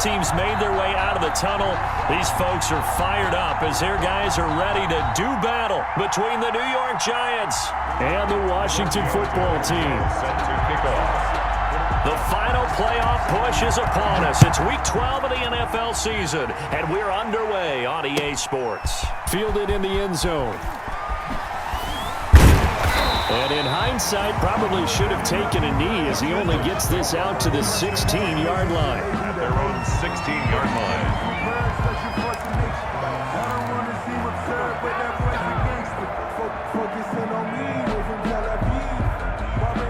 teams made their way out of the tunnel. These folks are fired up as their guys are ready to do battle between the New York Giants and the Washington football team. Set to kick off. The final playoff push is upon us. It's Week 12 of the NFL season, and we're underway on EA Sports. Fielded in the end zone. And in hindsight, probably should have taken a knee as he only gets this out to the 16-yard line. At their own 16-yard line.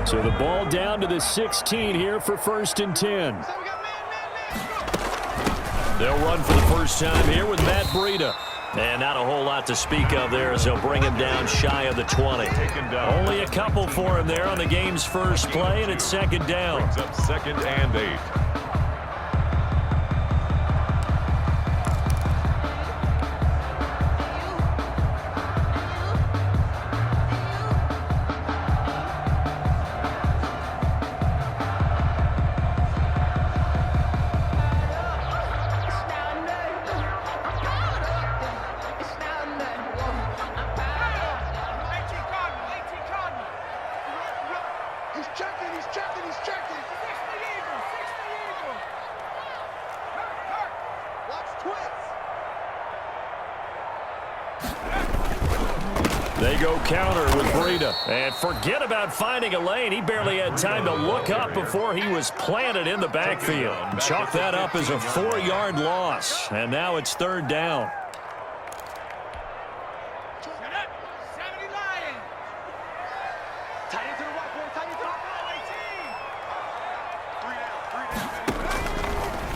So the ball down to the 16 here for 1st and 10. They'll run for the first time here with Matt Breida. And not a whole lot to speak of there as they'll bring him down shy of the 20. Only a couple for him there on the game's first play, and it's 2nd down. Brings up 2nd and 8. They go counter with Breida. And forget about finding a lane. He barely had time to look up before he was planted in the backfield. Chalk that up as a 4-yard loss. And now it's 3rd down.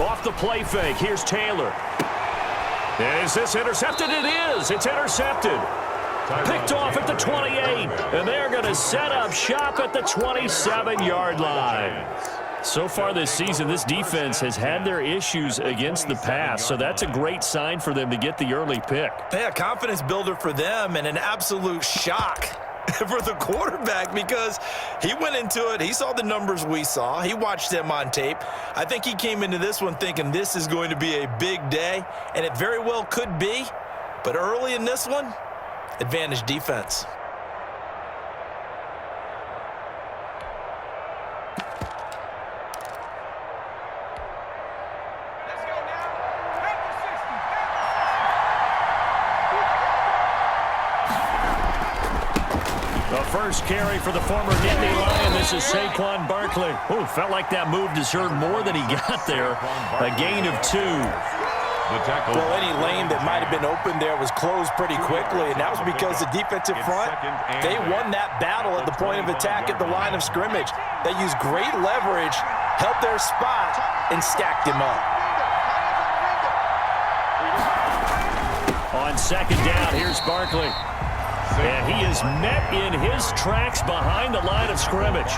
Off the play fake. Here's Taylor. Is this intercepted? It is. It's intercepted. Picked off at the 28, and they're going to set up shop at the 27-yard line. So far this season, this defense has had their issues against the pass, so that's a great sign for them to get the early pick. Yeah, confidence builder for them and an absolute shock for the quarterback because he went into it. He saw the numbers we saw. He watched them on tape. I think he came into this one thinking this is going to be a big day, and it very well could be. But early in this one, advantage defense. The first carry for the former Nittany Lion. This is Saquon Barkley. Oh, felt like that move deserved more than he got there. A gain of 2. Well, any lane that might have been open there was closed pretty quickly, and that was because the defensive front, they won that battle at the point of attack at the line of scrimmage. They used great leverage, held their spot, and stacked him up. On 2nd down, here's Barkley. And he is met in his tracks behind the line of scrimmage.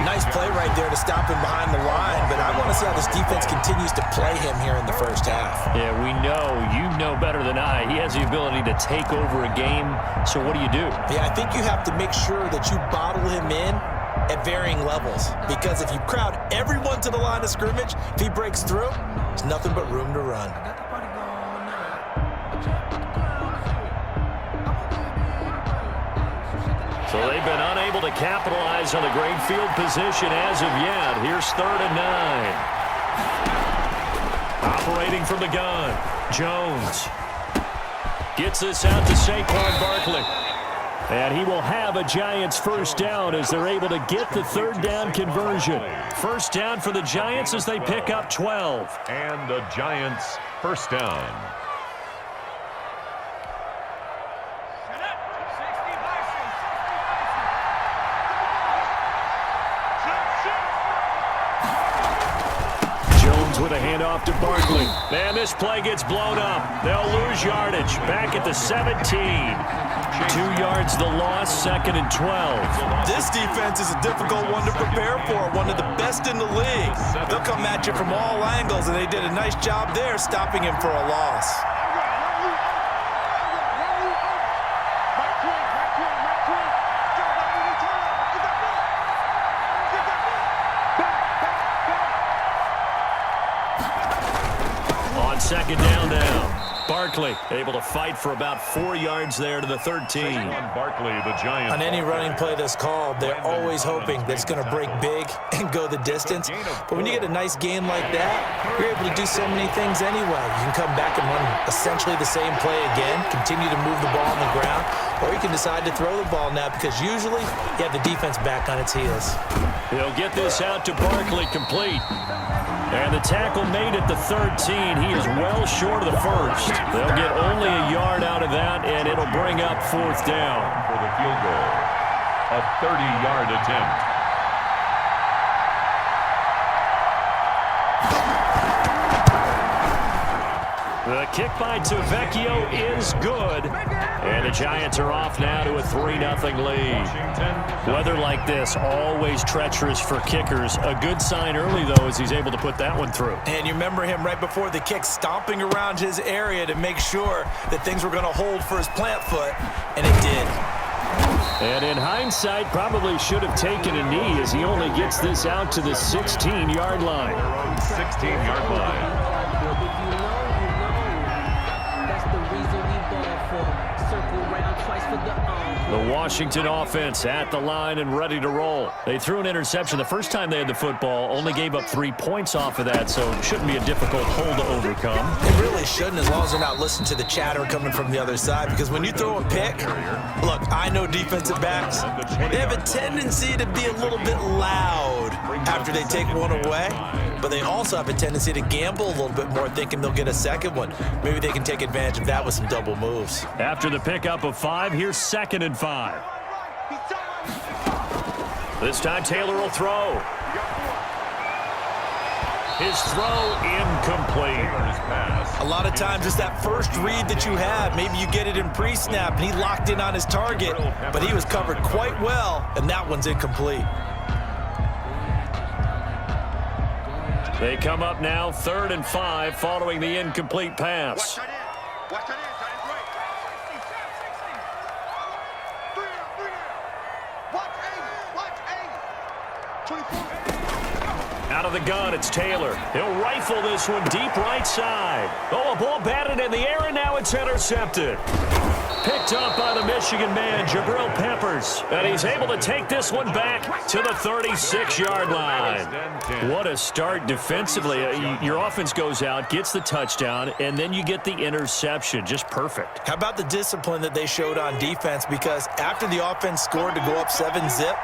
Nice play right there to stop him behind the line, but I want to see how this defense continues to play him here in the first half. Yeah, we know. You know better than I. He has the ability to take over a game. So what do you do? Yeah, I think you have to make sure that you bottle him in at varying levels, because if you crowd everyone to the line of scrimmage, if he breaks through, there's nothing but room to run. So they've been unable to capitalize on the great field position as of yet. Here's 3rd and 9. Operating from the gun, Jones gets this out to Saquon Barkley. And he will have a Giants first down as they're able to get the 3rd down conversion. First down for the Giants as they pick up 12. And the Giants first down. With a handoff to Barkley. And this play gets blown up. They'll lose yardage. Back at the 17. 2 yards the loss, 2nd and 12. This defense is a difficult one to prepare for, one of the best in the league. They'll come at you from all angles, and they did a nice job there stopping him for a loss. second down now. Barkley able to fight for about 4 yards there to the 13. On Barkley, the Giants. On any running play that's called, they're always hoping that it's going to break big and go the distance. But when you get a nice game like that, you're able to do so many things anyway. You can come back and run essentially the same play again, continue to move the ball on the ground, or you can decide to throw the ball now because usually you have the defense back on its heels. He'll get this out to Barkley, complete. And the tackle made at the 13. He is well short of the first. They'll get only a yard out of that, and it'll bring up fourth down. For the field goal, a 30-yard attempt. The kick by Tavecchio is good. And the Giants are off now to a 3-0 lead. Weather like this, always treacherous for kickers. A good sign early, though, as he's able to put that one through. And you remember him right before the kick stomping around his area to make sure that things were going to hold for his plant foot, and it did. And in hindsight, probably should have taken a knee as he only gets this out to the 16-yard line. Their own 16-yard line. The Washington offense at the line and ready to roll. They threw an interception the first time they had the football, only gave up 3 points off of that, so it shouldn't be a difficult hole to overcome. It really shouldn't, as long as they're not listening to the chatter coming from the other side, because when you throw a pick, look, I know defensive backs, they have a tendency to be a little bit loud after they take one away, but they also have a tendency to gamble a little bit more, thinking they'll get a second one. Maybe they can take advantage of that with some double moves. After the pickup of 5, here's 2nd and 5. This time Taylor will throw. His throw incomplete. A lot of times it's that first read that you have. Maybe you get it in pre-snap, and he locked in on his target, but he was covered quite well, and that one's incomplete. They come up now 3rd and 5 following the incomplete pass. Out of the gun, it's Taylor. He'll rifle this one deep right side. Oh, a ball batted in the air, and now it's intercepted. Picked up by the Michigan man, Jabril Peppers. And he's able to take this one back to the 36-yard line. What a start defensively. Your offense goes out, gets the touchdown, and then you get the interception. Just perfect. How about the discipline that they showed on defense? Because after the offense scored to go up 7-zip,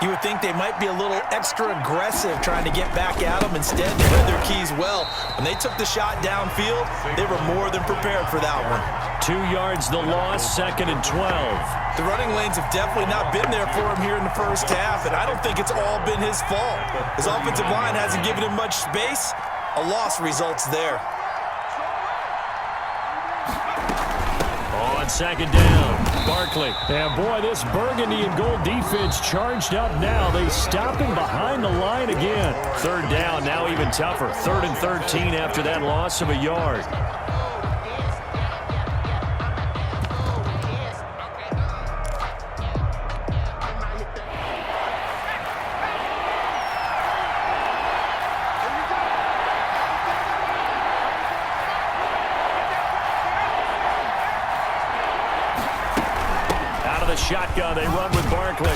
you would think they might be a little extra aggressive trying to get back at them. Instead, they read their keys well. When they took the shot downfield, they were more than prepared for that one. 2 yards the loss, 2nd and 12. The running lanes have definitely not been there for him here in the first half, and I don't think it's all been his fault. His offensive line hasn't given him much space. A loss results there. On 2nd down, Barkley. And boy, this burgundy and gold defense charged up now. They stop him behind the line again. 3rd down, now even tougher. 3rd and 13 after that loss of a yard. Shotgun, they run with Barkley.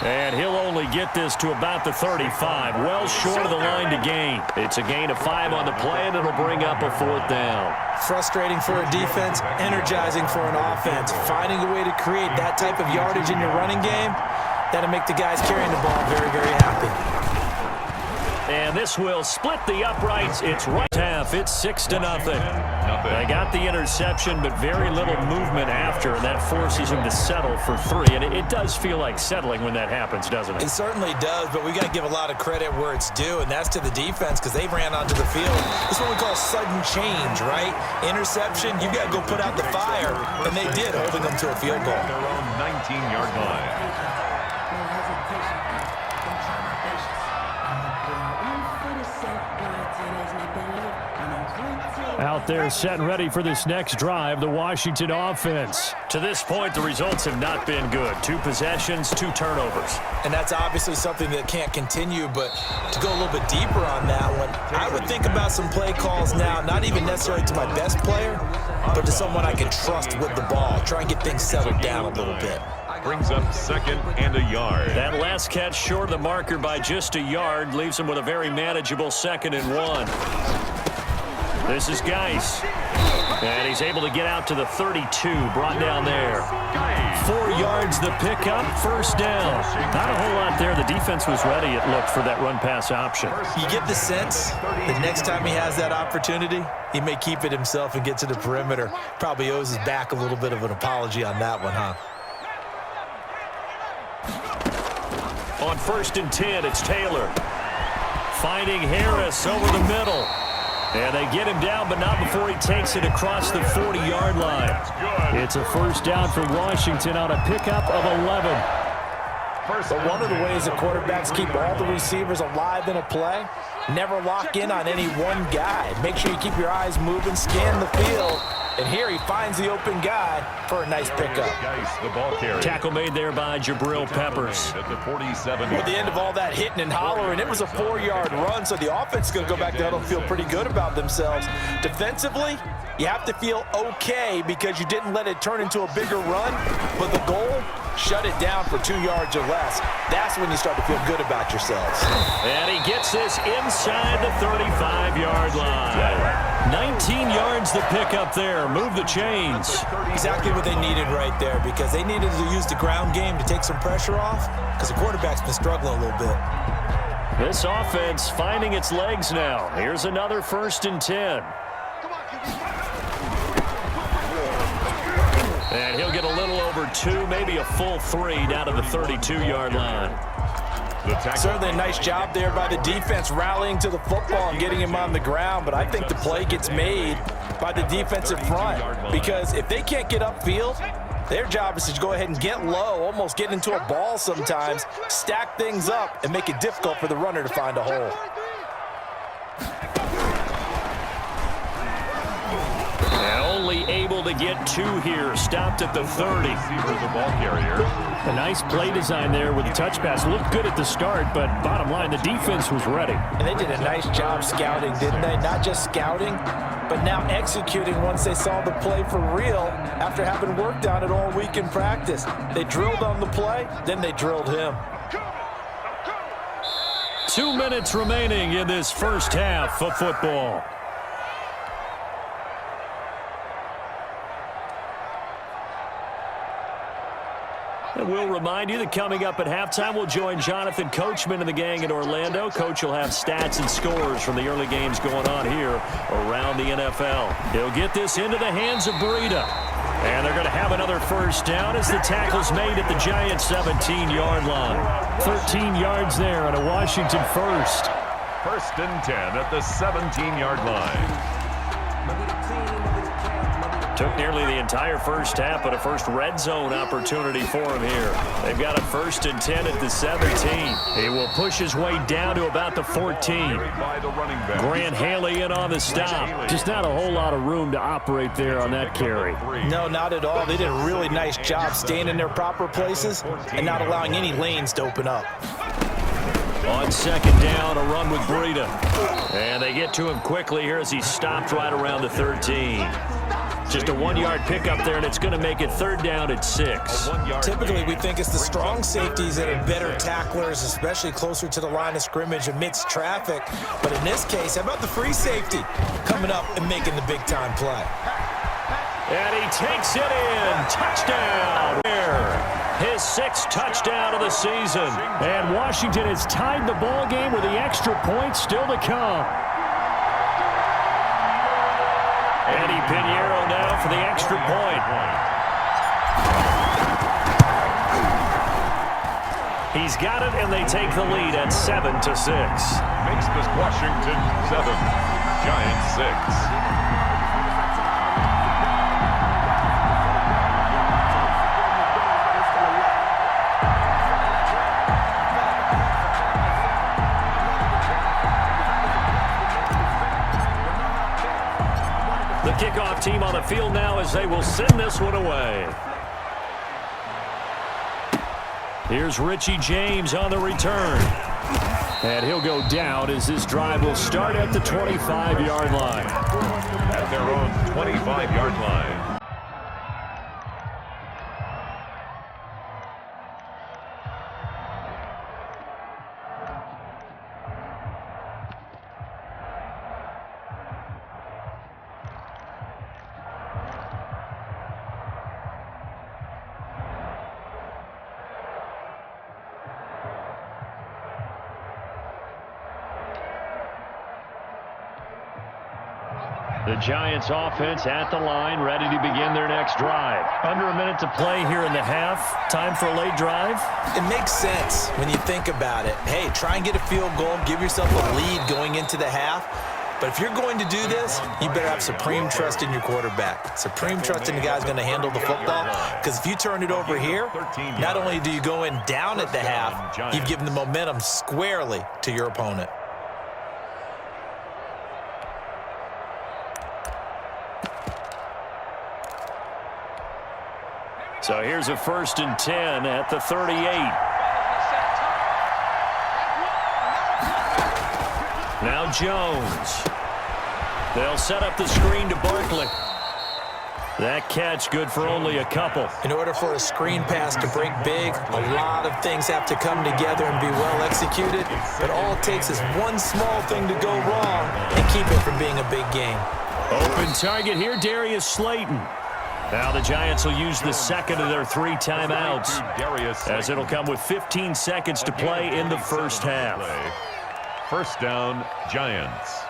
And he'll only get this to about the 35. Well short of the line to gain. It's a gain of 5 on the play, and it'll bring up a 4th down. Frustrating for a defense, energizing for an offense. Finding a way to create that type of yardage in your running game, that'll make the guys carrying the ball very, very happy. And this will split the uprights. It's right half. It's 6-0. They got the interception, but very little movement after, and that forces him to settle for 3. And it does feel like settling when that happens, doesn't it? It certainly does, but we got to give a lot of credit where it's due, and that's to the defense because they ran onto the field. This is what we call sudden change, right? Interception, you got to go put out the fire, and they did, holding them to a field goal. Their own 19-yard line. Out there set and ready for this next drive, the Washington offense. To this point, the results have not been good. 2 possessions, 2 turnovers. And that's obviously something that can't continue, but to go a little bit deeper on that one, I would think about some play calls now, not even necessarily to my best player, but to someone I can trust with the ball. Try and get things settled down a little bit. Brings up 2nd and a yard. That last catch short of the marker by just a yard leaves him with a very manageable 2nd and 1. This is Geis. And he's able to get out to the 32, brought down there. 4 yards the pickup, 1st down. Not a whole lot there. The defense was ready, it looked, for that run-pass option. You get the sense that next time he has that opportunity, he may keep it himself and get to the perimeter. Probably owes his back a little bit of an apology on that one, huh? On 1st and 10, it's Taylor. Finding Harris over the middle. And they get him down, but not before he takes it across the 40-yard line. It's a 1st down for Washington on a pickup of 11. But one of the ways that quarterbacks keep all the receivers alive in a play, never lock in on any one guy. Make sure you keep your eyes moving, scan the field. And here he finds the open guy for a nice pickup. The ball carrier. Tackle made there by Jabril Peppers. At the 47. At the end of all that hitting and hollering, it was a 4-yard run, so the offense is going to go back there and feel pretty good about themselves. Defensively, you have to feel okay because you didn't let it turn into a bigger run, but the goal, shut it down for 2 yards or less. That's when you start to feel good about yourselves. And he gets this inside the 35-yard line. 19 yards the pickup there. Move the chains. Exactly what they needed right there because they needed to use the ground game to take some pressure off because the quarterback's been struggling a little bit. This offense finding its legs now. Here's another 1st and 10. And he'll get a little over 2, maybe a full 3 down to the 32-yard line. Certainly a nice job there by the defense rallying to the football and getting him on the ground, but I think the play gets made by the defensive front because if they can't get upfield, their job is to go ahead and get low, almost get into a ball sometimes, stack things up, and make it difficult for the runner to find a hole. Only able to get 2 here. Stopped at the 30. The ball carrier. A nice play design there with the touch pass. Looked good at the start, but bottom line, the defense was ready. And they did a nice job scouting, didn't they? Not just scouting, but now executing once they saw the play for real after having worked on it all week in practice. They drilled on the play, then they drilled him. 2 minutes remaining in this 1st half of football. And we'll remind you that coming up at halftime, we'll join Jonathan Coachman and the gang in Orlando. Coach will have stats and scores from the early games going on here around the NFL. He'll get this into the hands of Breida. And they're going to have another 1st down as the tackle's made at the Giants' 17-yard line. 13 yards there and a Washington 1st. 1st and 10 at the 17-yard line. Took nearly the entire 1st half, but a first red zone opportunity for him here. They've got a 1st and 10 at the 17. He will push his way down to about the 14. Grant Haley in on the stop. Just not a whole lot of room to operate there on that carry. No, not at all. They did a really nice job staying in their proper places and not allowing any lanes to open up. On 2nd down, a run with Breida. And they get to him quickly here as he stopped right around the 13. Just a 1-yard pickup there, and it's going to make it 3rd down at 6. Typically, we think it's the strong safeties that are better tacklers, especially closer to the line of scrimmage amidst traffic. But in this case, how about the free safety coming up and making the big-time play? And he takes it in. Touchdown. His 6th touchdown of the season. And Washington has tied the ball game with the extra point still to come. Eddie Pinheiro now for the extra point. He's got it, and they take the lead at 7-6. Makes this Washington 7, Giants 6. the field now as they will send this one away. Here's Richie James on the return. And he'll go down as this drive will start at the 25-yard line. At their own 25-yard line. The Giants offense at the line, ready to begin their next drive. Under a minute to play here in the half. Time for a late drive. It makes sense when you think about it. Hey, try and get a field goal, give yourself a lead going into the half. But if you're going to do this, you better have supreme trust in your quarterback. Supreme trust in the guy's going to handle the football. Because if you turn it over here, not only do you go in down at the half, you've given the momentum squarely to your opponent. So here's a 1st and 10 at the 38. Now Jones. They'll set up the screen to Barkley. That catch good for only a couple. In order for a screen pass to break big, a lot of things have to come together and be well executed. But all it takes is one small thing to go wrong and keep it from being a big game. Open target here, Darius Slayton. Now the Giants will use the second of their 3 timeouts, as it'll come with 15 seconds to play in the first half. First down, Giants.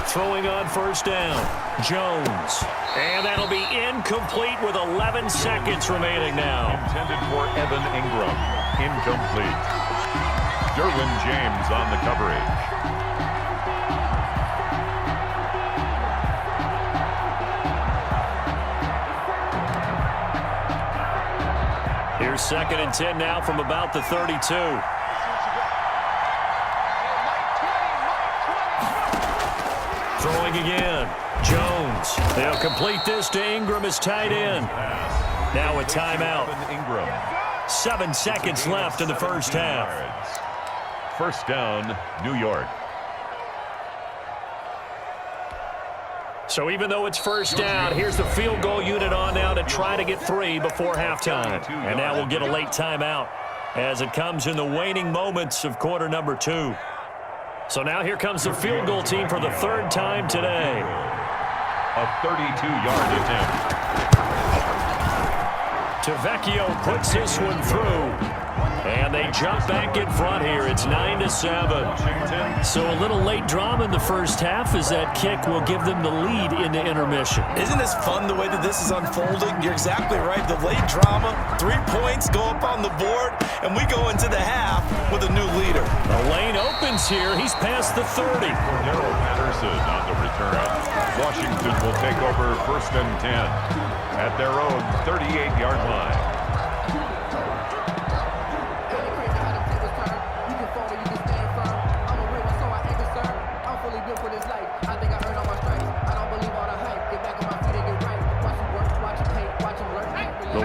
Throwing on first down, Jones. And that'll be incomplete with 11 seconds remaining now. Intended for Evan Ingram. Incomplete. Derwin James on the coverage. Here's 2nd and 10 now from about the 32. Throwing again. Jones. They'll complete this to Ingram as tight end. Now a timeout. 7 seconds left in the first half. First down, New York. So even though it's first down, here's the field goal unit on now to try to get 3 before halftime. And now we'll get a late timeout as it comes in the waning moments of quarter number 2. So now here comes the field goal team for the 3rd time today. A 32-yard attempt. Tavecchio puts this one through. And they jump back in front here. It's 9-7. So a little late drama in the first half as that kick will give them the lead into intermission. Isn't this fun the way that this is unfolding? You're exactly right. The late drama, 3 points go up on the board, and we go into the half with a new leader. The lane opens here. He's past the 30. Cordero Patterson on the return. Washington will take over 1st and 10 at their own 38-yard line.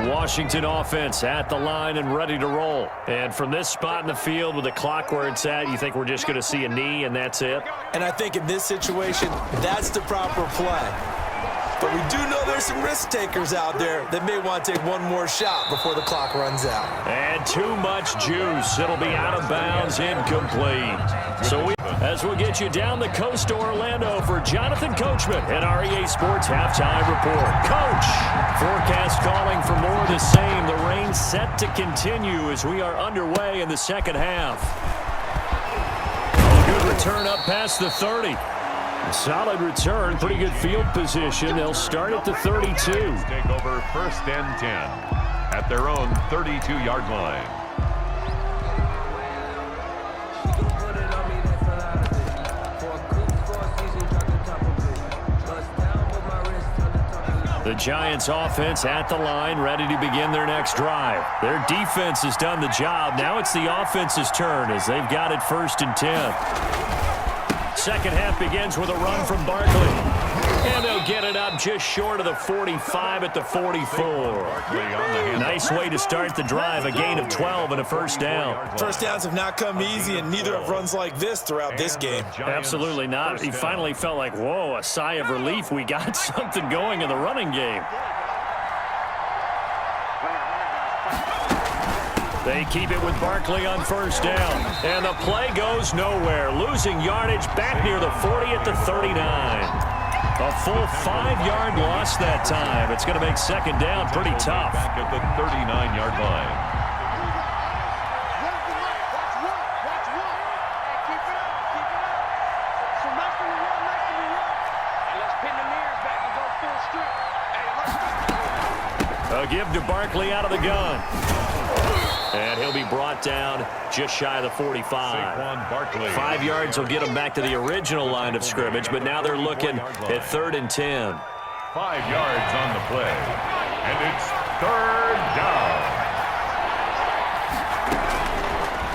Washington offense at the line and ready to roll. And from this spot in the field with the clock where it's at, you think we're just going to see a knee and that's it? And I think in this situation, that's the proper play. But we do know there's some risk takers out there that may want to take one more shot before the clock runs out. And too much juice. It'll be out of bounds, incomplete. So as we'll get you down the coast to Orlando for Jonathan Coachman at our EA Sports Halftime Report. Coach, forecast calling for more of the same. The rain set to continue as we are underway in the second half. A good return up past the 30. A solid return, pretty good field position. They'll start at the 32. Take over 1st and 10 at their own 32-yard line. The Giants offense at the line, ready to begin their next drive. Their defense has done the job. Now it's the offense's turn as they've got it 1st and 10. Second half begins with a run from Barkley. And they'll get it up just short of the 45 at the 44. Nice way to start the drive, a gain of 12 and a first down. First downs have not come easy, and neither have runs like this throughout this game. Absolutely not. He finally felt like, whoa, a sigh of relief. We got something going in the running game. They keep it with Barkley on first down. And the play goes nowhere. Losing yardage back near the 40 at the 39. A full 5-yard loss that time. It's going to make second down pretty tough. Back at the 39-yard line. A give to Barkley out of the gun. And he'll be brought down just shy of the 45. 5 yards will get him back to the original line of scrimmage, but now they're looking at 3rd and 10. 5 yards on the play. And it's 3rd down.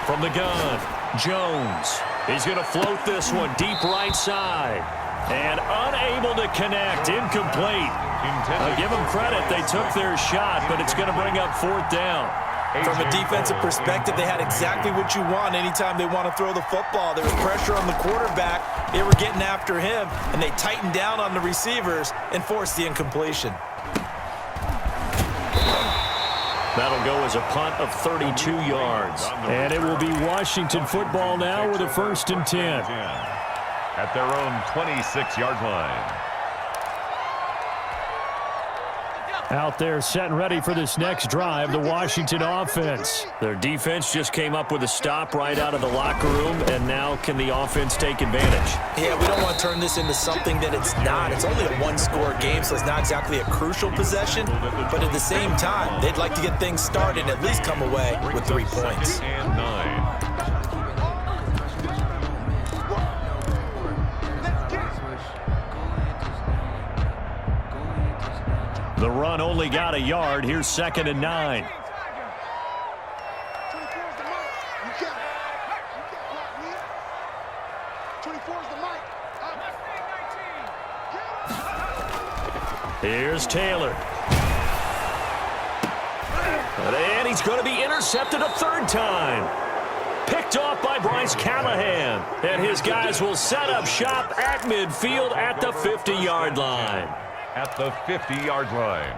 From the gun, Jones. He's going to float this one deep right side. And unable to connect, incomplete. I'll give them credit, they took their shot, but it's going to bring up 4th down. From a defensive perspective, they had exactly what you want anytime they want to throw the football. There was pressure on the quarterback. They were getting after him, and they tightened down on the receivers and forced the incompletion. That'll go as a punt of 32 yards. And it will be Washington football now with a 1st and 10. At their own 26-yard line. Out there set and ready for this next drive, the Washington offense. Their defense just came up with a stop right out of the locker room, and now can the offense take advantage? Yeah, we don't want to turn this into something that it's not. It's only a 1-score game, so it's not exactly a crucial possession. But at the same time, they'd like to get things started and at least come away with 3 points. 2nd and 9. The run only got a yard. Here's 2nd and 9. Here's Taylor. And he's going to be intercepted a 3rd time. Picked off by Bryce Callahan. And his guys will set up shop at midfield at the 50-yard line. At the 50-yard line.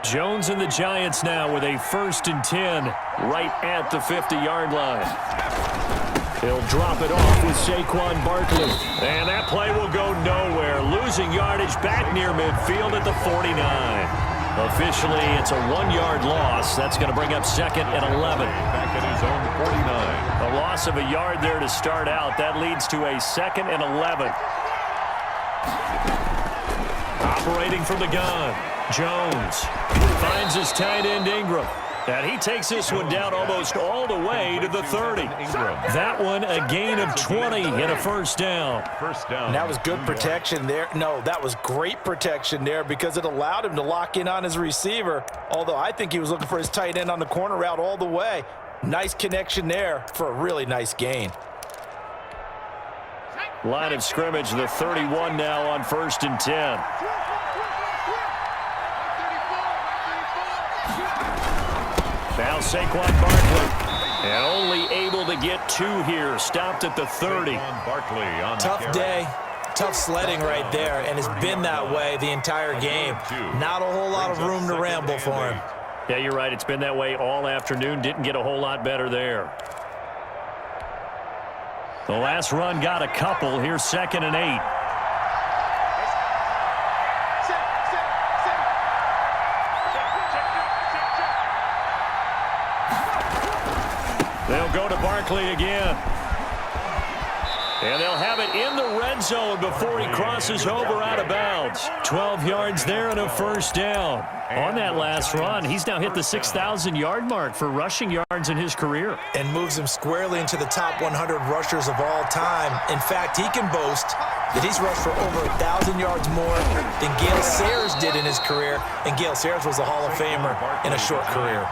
Jones and the Giants now with a 1st and 10 right at the 50-yard line. He'll drop it off with Saquon Barkley. And that play will go nowhere. Losing yardage back near midfield at the 49. Officially, it's a 1-yard loss. That's going to bring up 2nd and 11. Back at his own 49. A loss of a yard there to start out. That leads to a 2nd and 11. Operating from the gun. Jones finds his tight end Ingram. And he takes this one down almost all the way to the 30. That one a gain of 20 and a 1st down. And that was good protection there. No, that was great protection there because it allowed him to lock in on his receiver. Although I think he was looking for his tight end on the corner route all the way. Nice connection there for a really nice gain. Line of scrimmage, the 31 now on 1st and 10. Now Saquon Barkley, and only able to get 2 here. Stopped at the 30. Tough day, tough sledding right there, and it's been that way the entire game. Not a whole lot of room to ramble for him. Yeah, you're right. It's been that way all afternoon. Didn't get a whole lot better there. The last run got a couple. Here's 2nd and 8. They'll go to Barkley again. And they'll have it in the red zone before he crosses over out of bounds. 12 yards there and a first down. On that last run, he's now hit the 6,000-yard mark for rushing yards in his career. And moves him squarely into the top 100 rushers of all time. In fact, he can boast that he's rushed for over 1,000 yards more than Gale Sayers did in his career. And Gale Sayers was a Hall of Famer in a short career.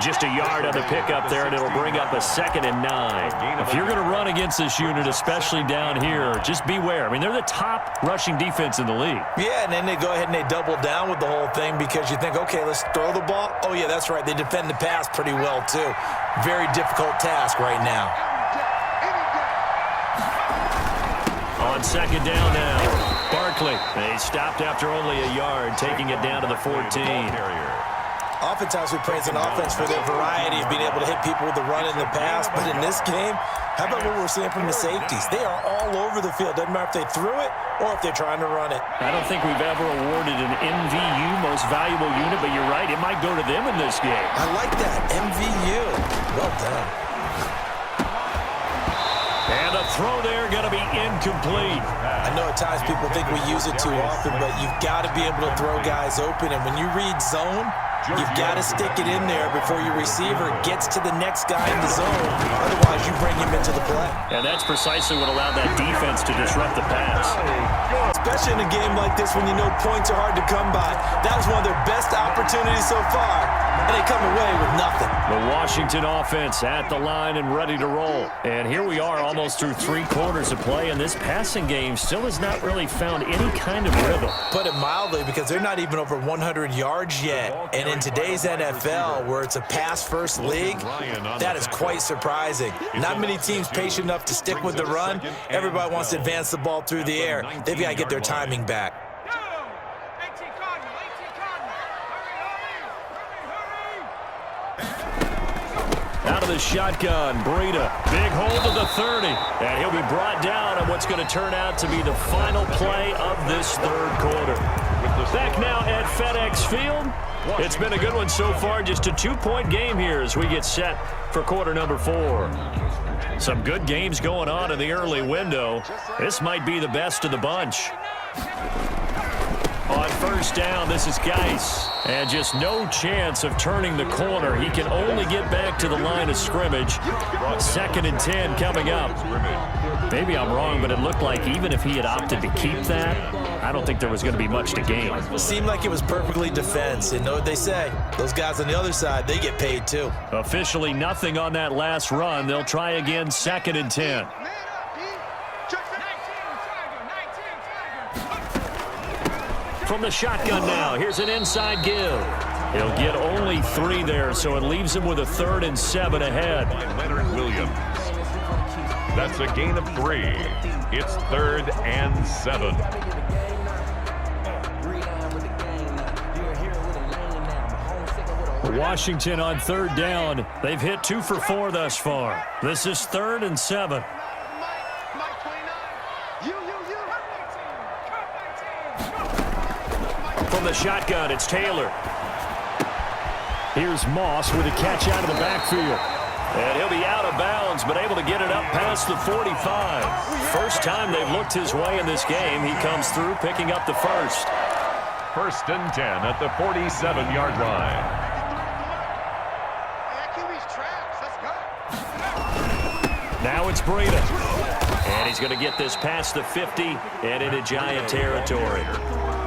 Just a yard on the pickup there, and it'll bring up a 2nd and 9. If you're going to run against this unit, especially down here, just beware. I mean, they're the top rushing defense in the league. Yeah, and then they go ahead and they double down with the whole thing because you think, okay, let's throw the ball. Oh, yeah, that's right. They defend the pass pretty well, too. Very difficult task right now. On 2nd down now, Barkley. They stopped after only a yard, taking it down to the 14. Oftentimes we praise an offense for their variety of being able to hit people with the run in the pass, but in this game, how about what we're seeing from the safeties? They are all over the field. Doesn't matter if they threw it or if they're trying to run it. I don't think we've ever awarded an MVU, most valuable unit, but you're right, it might go to them in this game. I like that, MVU. Well done. And the throw there going to be incomplete. I know at times people think we use it too often, but you've got to be able to throw guys open, and when you read zone, you've got to stick it in there before your receiver gets to the next guy in the zone. Otherwise, you bring him into the play. And that's precisely what allowed that defense to disrupt the pass. Especially in a game like this when you know points are hard to come by. That was one of their best opportunities so far, and they come away with nothing. The Washington offense at the line and ready to roll. And here we are almost through 3 quarters of play, and this passing game still has not really found any kind of rhythm. Put it mildly, because they're not even over 100 yards yet. And in today's NFL, where it's a pass-first league, that is quite surprising. Not many teams patient enough to stick with the run. Everybody wants to advance the ball through the air. They've got to get their timing back. Out of the shotgun, Breida. Big hold of the 30. And he'll be brought down on what's going to turn out to be the final play of this 3rd quarter. Back now at FedEx Field. It's been a good one so far. Just a 2-point game here as we get set for quarter number 4. Some good games going on in the early window. This might be the best of the bunch. On 1st down, this is Geis. And just no chance of turning the corner. He can only get back to the line of scrimmage. 2nd and 10 coming up. Maybe I'm wrong, but it looked like even if he had opted to keep that, I don't think there was going to be much to gain. It seemed like it was perfectly defense. You know what they say? Those guys on the other side, they get paid too. Officially nothing on that last run. They'll try again, 2nd and 10. From the shotgun now, here's an inside give. He'll get only 3 there, so it leaves him with a 3rd and 7 ahead. Leonard Williams. That's a gain of 3. It's 3rd and 7. Washington on 3rd down. They've hit 2 for 4 thus far. This is 3rd and 7. From the shotgun, it's Taylor. Here's Moss with a catch out of the backfield. And he'll be out of bounds, but able to get it up past the 45. First time they've looked his way in this game. He comes through, picking up the 1st. 1st and 10 at the 47-yard line. Now it's Breida. And he's going to get this past the 50 and into Giant territory.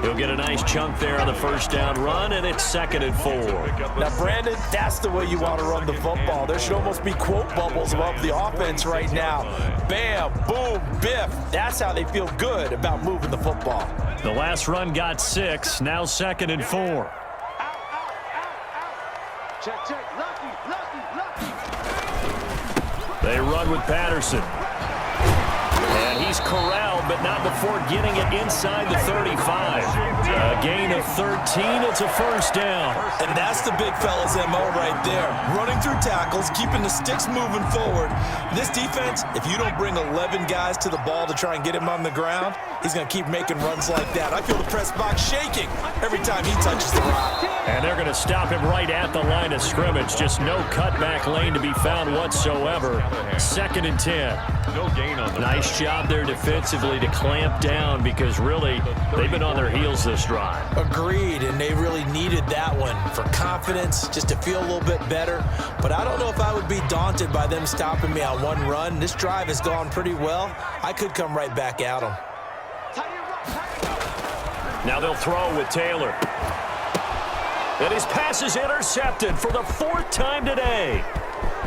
He'll get a nice chunk there on the 1st down run, and it's 2nd and 4. Now, Brandon, that's the way you want to run the football. There should almost be quote bubbles above the offense right now. Bam, boom, biff. That's how they feel good about moving the football. The last run got 6, now 2nd and 4. Check. Lucky. They run with Patterson. And he's corralled, but not before getting it inside the 35. A gain of 13. It's a 1st down. And that's the big fella's MO right there. Running through tackles, keeping the sticks moving forward. This defense, if you don't bring 11 guys to the ball to try and get him on the ground, he's going to keep making runs like that. I feel the press box shaking every time he touches the rock. And they're going to stop him right at the line of scrimmage. Just no cutback lane to be found whatsoever. 2nd and 10. No gain on the Nice job there defensively to clamp down because really they've been on their heels this drive. Agreed, and they really needed that one for confidence, just to feel a little bit better. But I don't know if I would be daunted by them stopping me on one run. This drive has gone pretty well. I could come right back at them. Now they'll throw with Taylor. And his pass is intercepted for the 4th time today.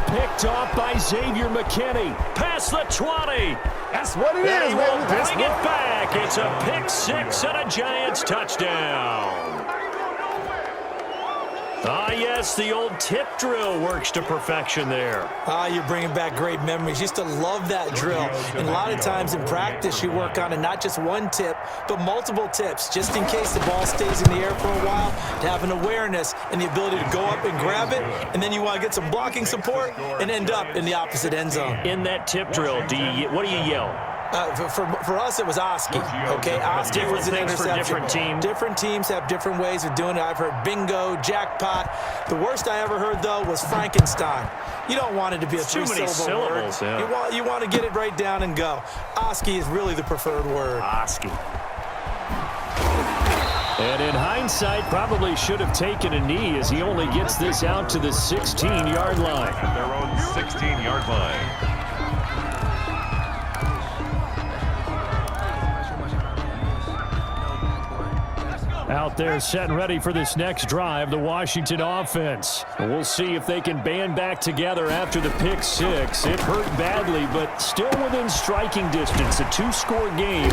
Picked off by Xavier McKinney. Past the 20. That's what it is, He baby. will bring it back. It's a pick 6 and a Giants touchdown. Ah, yes, the old tip drill works to perfection there. Ah, you're bringing back great memories. Used to love that drill. And a lot of times in practice, you work on it, not just one tip, but multiple tips, just in case the ball stays in the air for a while, to have an awareness and the ability to go up and grab it, and then you want to get some blocking support and end up in the opposite end zone. In that tip drill, what do you yell? For us, it was Oski. Okay, Oski was an Things for interception. different teams. Different teams have different ways of doing it. I've heard bingo, jackpot. The worst I ever heard, though, was Frankenstein. You don't want it to be a Too many three-syllable word. syllables, yeah. You want to get it right down and go. Oski is really the preferred word. Oski. And in hindsight, probably should have taken a knee as he only gets this out to the 16-yard line. at their own 16-yard line. Out there set and ready for this next drive, the Washington offense. We'll see if they can band back together after the pick 6. It hurt badly, but still within striking distance. A 2-score game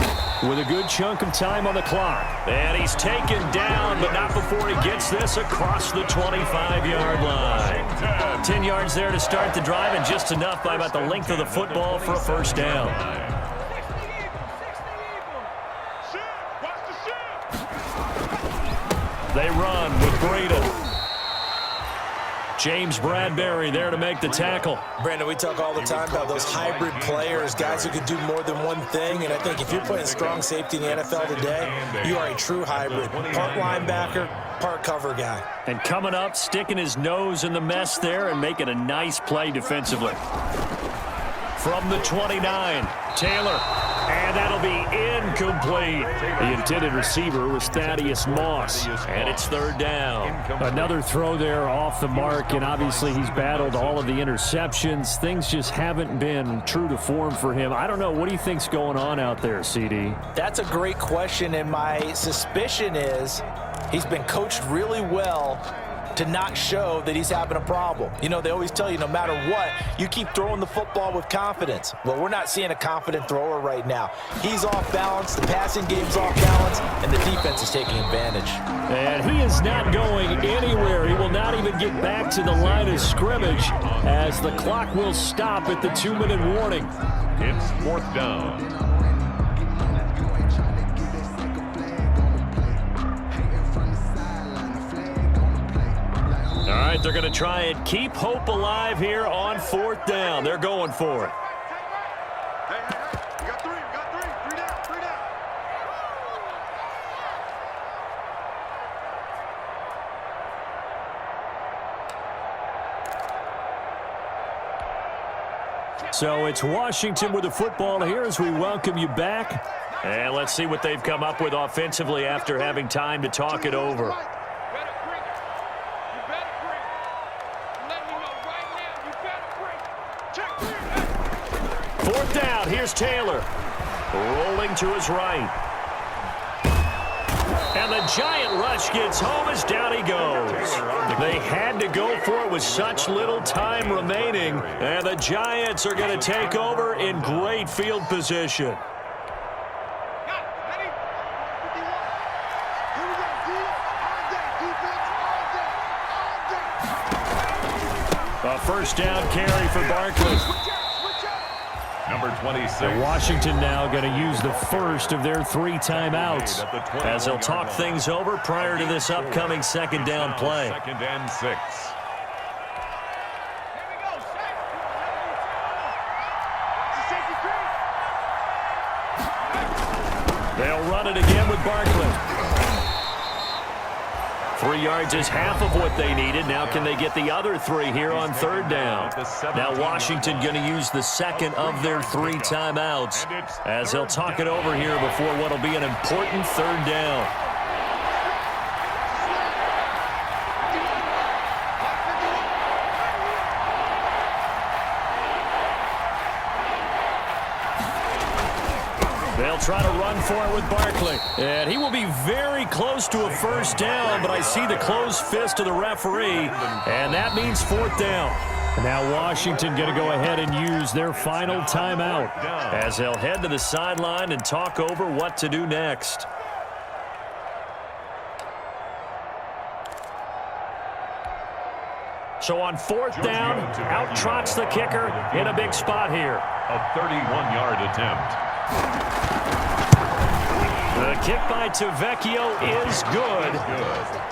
with a good chunk of time on the clock. And he's taken down, but not before he gets this across the 25-yard line. 10 yards there to start the drive, and just enough by about the length of the football for a first down. They run with Braden. James Bradbury there to make the tackle. Brandon, we talk all the time about those hybrid players, guys who can do more than one thing. And I think if you're playing strong safety in the NFL today, you are a true hybrid. Part linebacker, part cover guy. And coming up, sticking his nose in the mess there and making a nice play defensively. From the 29, Taylor. And that'll be incomplete. The intended receiver was Thaddeus Moss. And it's third down. Another throw there off the mark, and obviously he's battled all of the interceptions. Things just haven't been true to form for him. I don't know. What do you think's going on out there, CD? That's a great question, and my suspicion is he's been coached really well to not show that he's having a problem. You know, they always tell you no matter what, you keep throwing the football with confidence. Well, we're not seeing a confident thrower right now. He's off balance, the passing game's off balance, and the defense is taking advantage. And he is not going anywhere. He will not even get back to the line of scrimmage as the clock will stop at the 2-minute warning. It's fourth down. All right, they're going to try and keep hope alive here on fourth down. They're going for it. You got three down. So it's Washington with the football here as we welcome you back. And let's see what they've come up with offensively after having time to talk it over. Fourth down, here's Taylor. Rolling to his right. And the giant rush gets home as down he goes. They had to go for it with such little time remaining. And the Giants are going to take over in great field position. A first down carry for Barkley. Number 26. And Washington now going to use the first of their 3 timeouts as they'll talk things over prior to this upcoming second down play. Second and 6. They'll run it again with Barkley. 3 yards is half of what they needed. Now can they get the other 3 here on third down? Now Washington going to use the second of their 3 timeouts as they'll talk it over here before what will be an important third down. They'll try to run for it with Barkley. And he will be very close to a first down, but I see the closed fist of the referee, and that means 4th down. Now Washington going to go ahead and use their final timeout as they'll head to the sideline and talk over what to do next. So on 4th down, out trots the kicker in a big spot here. A 31-yard attempt. The kick by Tavecchio is good,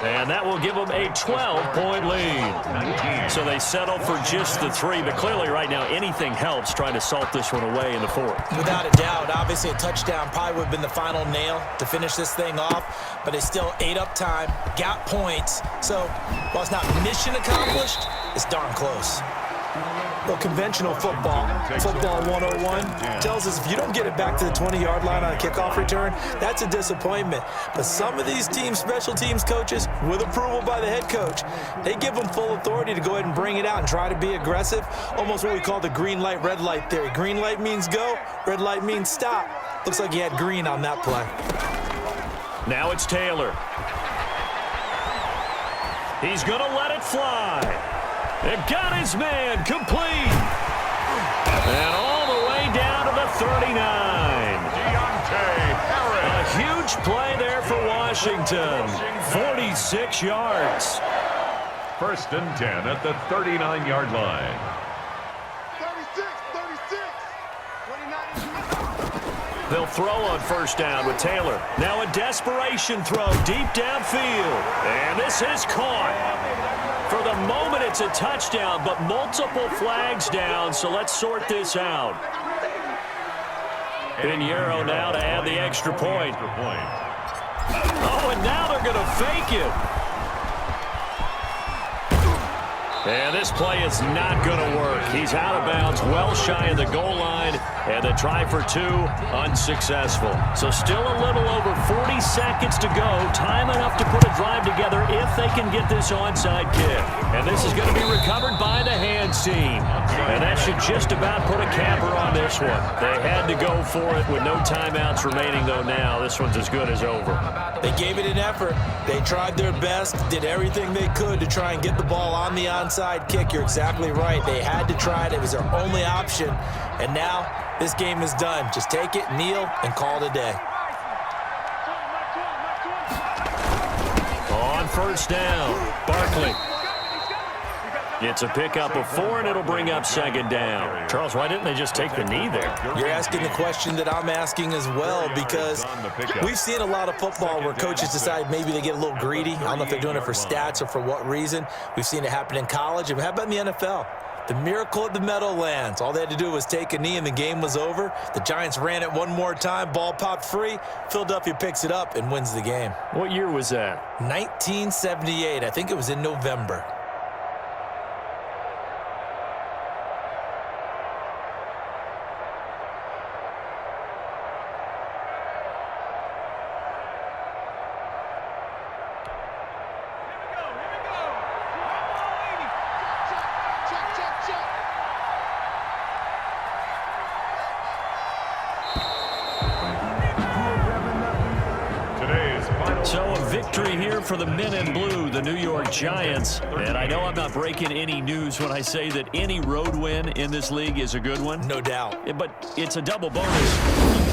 and that will give them a 12-point lead. So they settle for just the 3, but clearly right now anything helps trying to salt this one away in the 4th. Without a doubt, obviously a touchdown probably would have been the final nail to finish this thing off, but they still ate up time, got points. So while it's not mission accomplished, it's darn close. Well, conventional football 101, tells us if you don't get it back to the 20-yard line on a kickoff return, that's a disappointment. But some of these teams, special teams coaches, with approval by the head coach, they give them full authority to go ahead and bring it out and try to be aggressive, almost what we call the green light, red light theory. Green light means go, red light means stop. Looks like he had green on that play. Now it's Taylor. He's going to let it fly. It got his man complete. And all the way down to the 39. A huge play there for Washington. 46 yards. 1st and 10 at the 39-yard line. 36, 29. They'll throw on 1st down with Taylor. Now a desperation throw deep downfield. And this is caught. For the moment, it's a touchdown, but multiple flags down, so let's sort this out. Pinheiro now to add the extra point. Oh, and now they're going to fake it. And this play is not going to work. He's out of bounds, well shy of the goal line, and the try for 2 unsuccessful. So still a little over 40 seconds to go. Time enough to put a drive together if they can get this onside kick. And this is going to be recovered by the hands team. And that should just about put a capper on this one. They had to go for it with no timeouts remaining, though now. This one's as good as over. They gave it an effort. They tried their best, did everything they could to try and get the ball on the onside kick. You're exactly right. They had to try it. It was their only option. And now this game is done. Just take it, kneel, and call it a day. On 1st down, Barkley. It's a pickup of 4, and it'll bring up 2nd down. Charles, why didn't they just take the knee there? You're asking the question that I'm asking as well, because we've seen a lot of football where coaches decide maybe they get a little greedy. I don't know if they're doing it for stats or for what reason. We've seen it happen in college. And how about in the NFL? The miracle of the Meadowlands. All they had to do was take a knee and the game was over. The Giants ran it one more time. Ball popped free. Philadelphia picks it up and wins the game. What year was that? 1978. I think it was in November. So a victory here for the men in blue, the New York Giants. And I know I'm not breaking any news when I say that any road win in this league is a good one. No doubt. But it's a double bonus